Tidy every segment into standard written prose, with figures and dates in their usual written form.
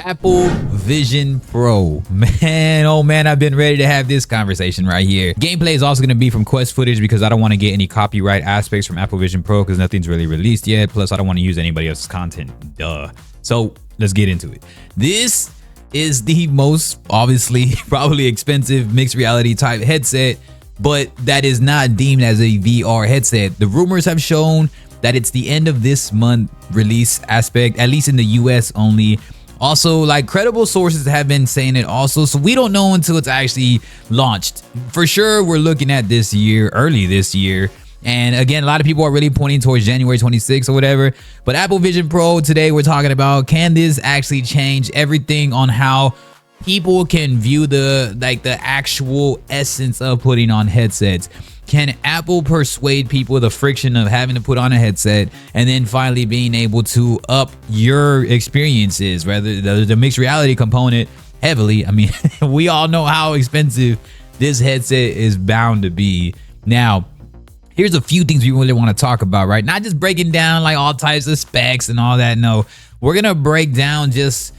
Apple Vision Pro. Man, oh man, I've been ready to have this conversation right here. Gameplay is also going to be from Quest footage because I don't want to get any copyright aspects from Apple Vision Pro because nothing's really released yet. Plus, I don't want to use anybody else's content. Duh. So let's get into it. This is the most obviously probably expensive mixed reality type headset, but that is not deemed as a VR headset. The rumors have shown that it's the end of this month release aspect, at least in the US only. Also, like, credible sources have been saying it also, so we don't know until it's actually launched. For sure, we're looking at this year, early this year. And again, a lot of people are really pointing towards January 26th or whatever. But Apple Vision Pro, today we're talking about, can this actually change everything on how people can view the actual essence of putting on headsets? Can Apple persuade people the friction of having to put on a headset and then finally being able to up your experiences, rather the mixed reality component heavily? I mean, we all know how expensive this headset is bound to be. Now, here's a few things we really want to talk about, right? Not just breaking down like all types of specs and all that. No, we're going to break down just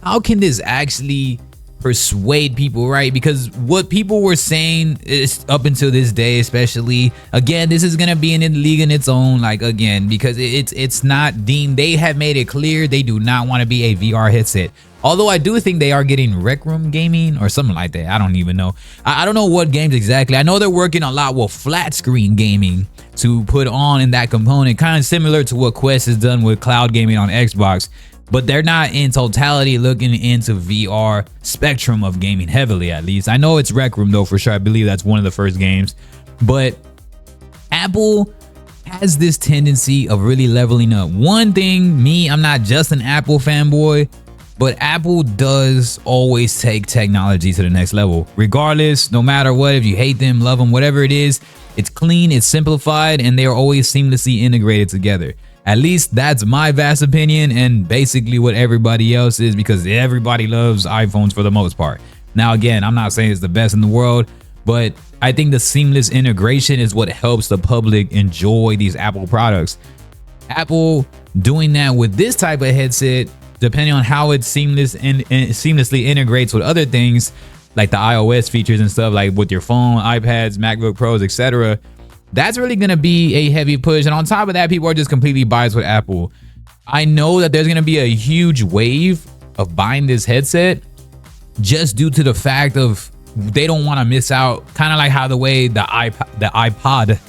how can this actually persuade people, right? Because what people were saying is up until this day, especially, again, this is gonna be in a league in its own, like, again, because it's not deemed, they have made it clear they do not want to be a VR headset. Although I do think they are getting rec room gaming or something like that. I don't even know. I don't know what games exactly. I know they're working a lot with flat screen gaming to put on in that component, kind of similar to what Quest has done with cloud gaming on Xbox. But they're not in totality looking into VR spectrum of gaming heavily, at least. I know it's Rec Room though, for sure. I believe that's one of the first games. But Apple has this tendency of really leveling up. One thing, I'm not just an Apple fanboy, but Apple does always take technology to the next level. Regardless, no matter what, if you hate them, love them, whatever it is, it's clean, it's simplified, and they are always seamlessly integrated together. At least that's my vast opinion, and basically what everybody else is, because everybody loves iPhones for the most part. Now, again, I'm not saying it's the best in the world, but I think the seamless integration is what helps the public enjoy these Apple products. Apple doing that with this type of headset, depending on how it seamlessly integrates with other things like the iOS features and stuff, like with your phone, iPads, MacBook Pros, etc., that's really going to be a heavy push. And on top of that, people are just completely biased with Apple. I know that there's going to be a huge wave of buying this headset just due to the fact of they don't want to miss out, kind of like how the way the iPod,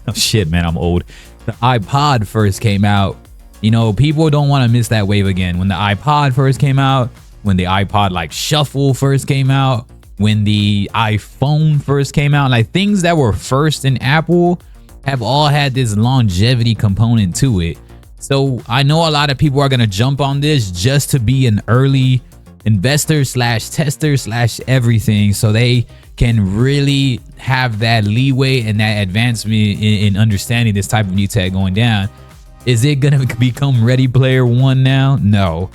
oh shit, man, I'm old. The iPod first came out. You know, people don't want to miss that wave again. When the iPod first came out, when the iPod like Shuffle first came out, when the iPhone first came out, like things that were first in Apple have all had this longevity component to it. So I know a lot of people are going to jump on this just to be an early investor slash tester slash everything, so they can really have that leeway and that advancement in understanding this type of new tech going down. Is it going to become Ready Player One now? No.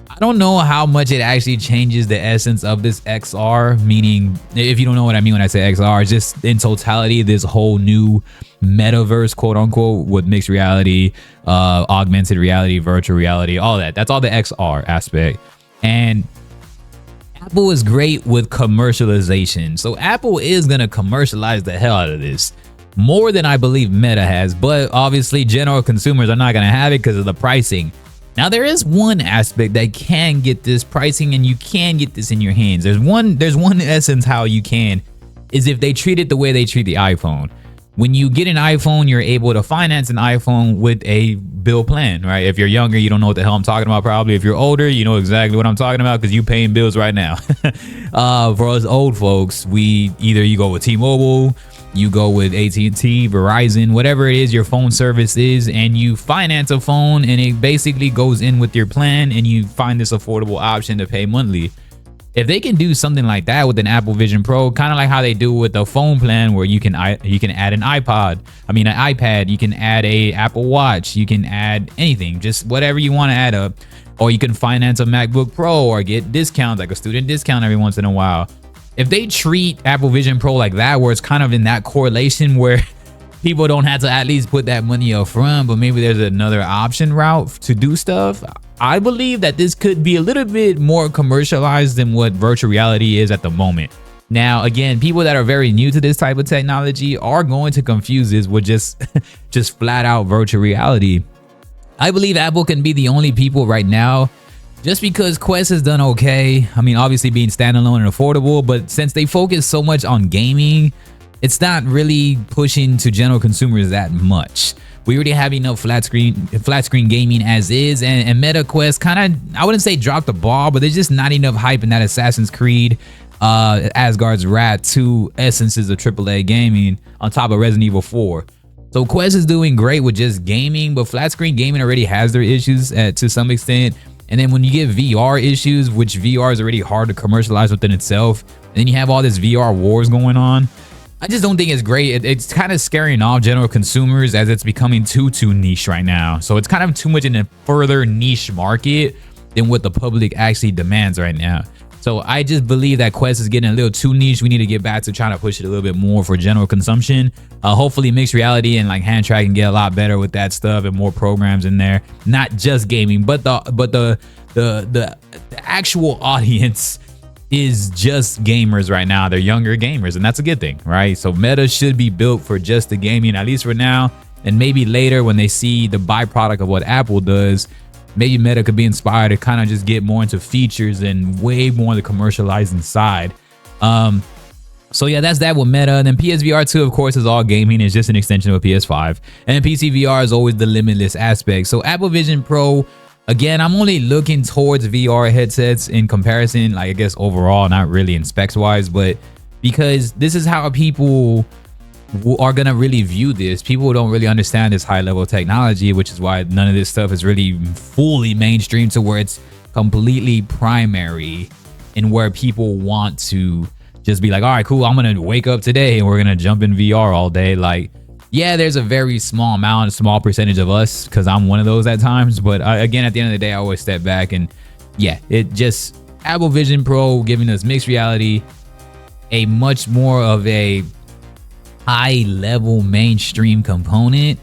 I don't know how much it actually changes the essence of this XR, meaning, if you don't know what I mean when I say XR, it's just in totality this whole new metaverse, quote unquote, with mixed reality, augmented reality, virtual reality, all that. That's all the XR aspect. And Apple is great with commercialization. So Apple is going to commercialize the hell out of this, more than I believe Meta has. But obviously general consumers are not going to have it because of the pricing. Now, there is one aspect that can get this pricing, and you can get this in your hands. There's one essence how you can, is if they treat it the way they treat the iPhone. When you get an iPhone, you're able to finance an iPhone with a bill plan, right? If you're younger, you don't know what the hell I'm talking about probably. If you're older, you know exactly what I'm talking about because you're paying bills right now. For us old folks, you go with T-Mobile, you go with AT&T, Verizon, whatever it is your phone service is, and you finance a phone, and it basically goes in with your plan, and you find this affordable option to pay monthly. If they can do something like that with an Apple Vision Pro, kind of like how they do with the phone plan, where you can add an iPad, you can add a Apple Watch, you can add anything, just whatever you want to add up, or you can finance a MacBook Pro or get discounts, like a student discount every once in a while. If they treat Apple Vision Pro like that, where it's kind of in that correlation where people don't have to at least put that money up front, but maybe there's another option route to do stuff, I believe that this could be a little bit more commercialized than what virtual reality is at the moment. Now, again, people that are very new to this type of technology are going to confuse this with just flat out virtual reality. I believe Apple can be the only people right now, just because Quest has done okay. I mean, obviously being standalone and affordable, but since they focus so much on gaming, it's not really pushing to general consumers that much. We already have enough flat screen gaming as is, and Meta Quest kind of, I wouldn't say dropped the ball, but there's just not enough hype in that Assassin's Creed, Asgard's Wrath, 2 essences of AAA gaming on top of Resident Evil 4. So Quest is doing great with just gaming, but flat screen gaming already has their issues to some extent. And then when you get VR issues, which VR is already hard to commercialize within itself, and then you have all this VR wars going on, I just don't think it's great. It's kind of scaring off general consumers as it's becoming too niche right now. So it's kind of too much in a further niche market than what the public actually demands right now. So I just believe that Quest is getting a little too niche. We need to get back to trying to push it a little bit more for general consumption. Hopefully mixed reality and like hand tracking get a lot better with that stuff and more programs in there. Not just gaming, but the actual audience is just gamers right now. They're younger gamers, and that's a good thing, right? So Meta should be built for just the gaming, at least for now. And maybe later when they see the byproduct of what Apple does, maybe Meta could be inspired to kind of just get more into features and way more on the commercializing side. So yeah, that's that with Meta. And then PSVR 2, of course, is all gaming. It's just an extension of a PS5. And then PC VR is always the limitless aspect. So Apple Vision Pro, again, I'm only looking towards VR headsets in comparison, like I guess overall, not really in specs wise, but because this is how people are gonna really view this. People don't really understand this high level technology, which is why none of this stuff is really fully mainstream to where it's completely primary and where people want to just be like, all right, cool, I'm gonna wake up today and we're gonna jump in VR all day. Like, yeah, there's a very small percentage of us, because I'm one of those at times, but again, at the end of the day, I always step back. And yeah, it just, Apple Vision Pro giving us mixed reality, a much more of a high level mainstream component,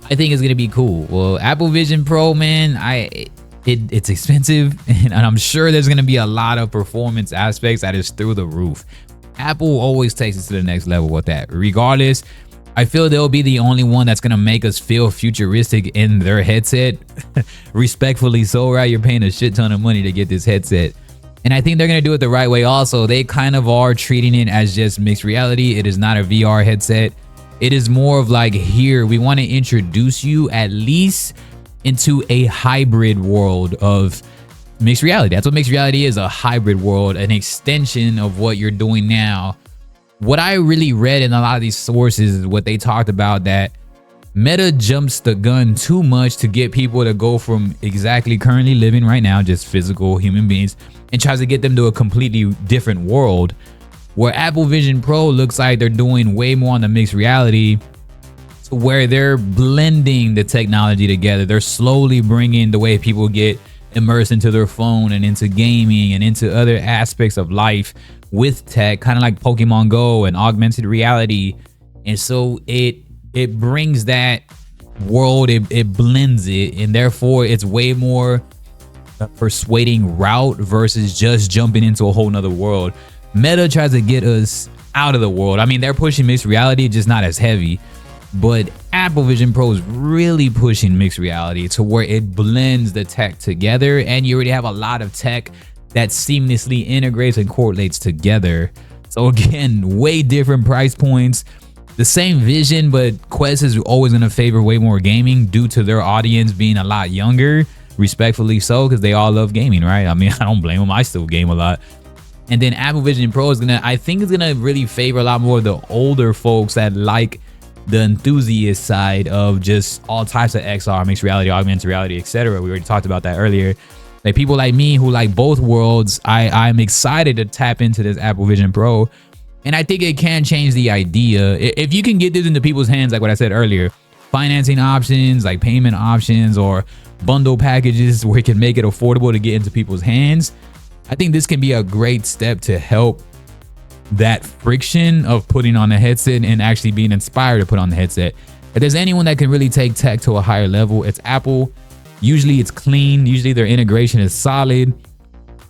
I think is gonna be cool. Well, Apple Vision Pro, man, it's expensive, and I'm sure there's gonna be a lot of performance aspects that is through the roof. Apple always takes it to the next level with that. Regardless, I feel they'll be the only one that's gonna make us feel futuristic in their headset. Respectfully so, right? You're paying a shit ton of money to get this headset. And I think they're going to do it the right way also. They kind of are treating it as just mixed reality. It is not a VR headset. It is more of like, here, we want to introduce you at least into a hybrid world of mixed reality. That's what mixed reality is, a hybrid world, an extension of what you're doing now. What I really read in a lot of these sources is what they talked about, that Meta jumps the gun too much to get people to go from exactly currently living right now, just physical human beings, and tries to get them to a completely different world, where Apple Vision Pro looks like they're doing way more on the mixed reality, to where they're blending the technology together. They're slowly bringing the way people get immersed into their phone and into gaming and into other aspects of life with tech, kind of like Pokemon Go and augmented reality. And so it brings that world, it blends it, and therefore it's way more a persuading route versus just jumping into a whole nother world. Meta tries to get us out of the world. I mean, they're pushing mixed reality, just not as heavy, but Apple Vision Pro is really pushing mixed reality to where it blends the tech together, and you already have a lot of tech that seamlessly integrates and correlates together. So again, way different price points, the same vision, but Quest is always going to favor way more gaming due to their audience being a lot younger. Respectfully so, because they all love gaming, right? I mean, I don't blame them. I still game a lot. And then Apple Vision Pro is gonna, I think it's gonna really favor a lot more of the older folks that like the enthusiast side of just all types of XR, mixed reality, augmented reality, etc. We already talked about that earlier. Like people like me who like both worlds, I'm excited to tap into this Apple Vision Pro. And I think it can change the idea. If you can get this into people's hands, like what I said earlier, financing options, like payment options or bundle packages where it can make it affordable to get into people's hands, I think this can be a great step to help that friction of putting on the headset and actually being inspired to put on the headset. If there's anyone that can really take tech to a higher level, it's Apple. Usually it's clean. Usually their integration is solid,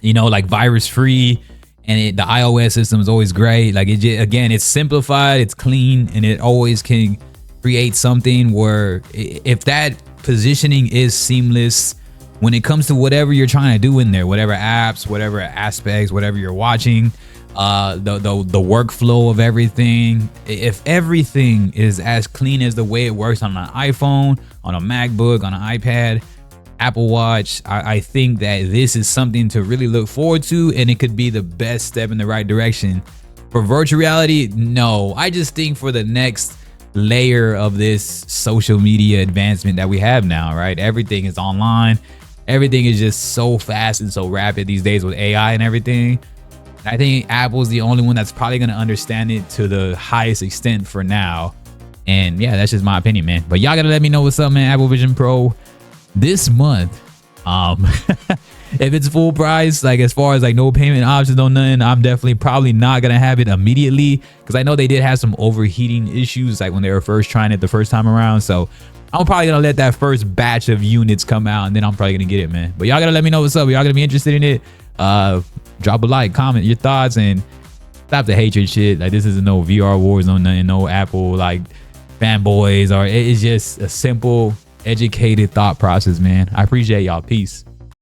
you know, like virus free. And the iOS system is always great. Like again, it's simplified, it's clean, and it always can create something where if that positioning is seamless when it comes to whatever you're trying to do in there, whatever apps, whatever aspects, whatever you're watching, the workflow of everything, if everything is as clean as the way it works on an iPhone, on a MacBook, on an iPad, Apple Watch, I think that this is something to really look forward to, and it could be the best step in the right direction. For virtual reality, no. I just think for the next layer of this social media advancement that we have now, right? Everything is online. Everything is just so fast and so rapid these days with AI and everything. I think Apple's the only one that's probably going to understand it to the highest extent for now. And yeah, that's just my opinion, man. But y'all got to let me know what's up, man. Apple Vision Pro this month. If it's full price, like as far as like no payment options, no nothing, I'm definitely probably not gonna have it immediately, because I know they did have some overheating issues like when they were first trying it the first time around. So I'm probably gonna let that first batch of units come out, and then I'm probably gonna get it, man. But y'all gotta let me know what's up. Y'all gonna be interested in it? Drop a like, comment your thoughts, and stop the hatred shit. Like, this isn't no VR wars, no nothing, no Apple like fanboys, or it's just a simple educated thought process, man. I appreciate y'all. Peace.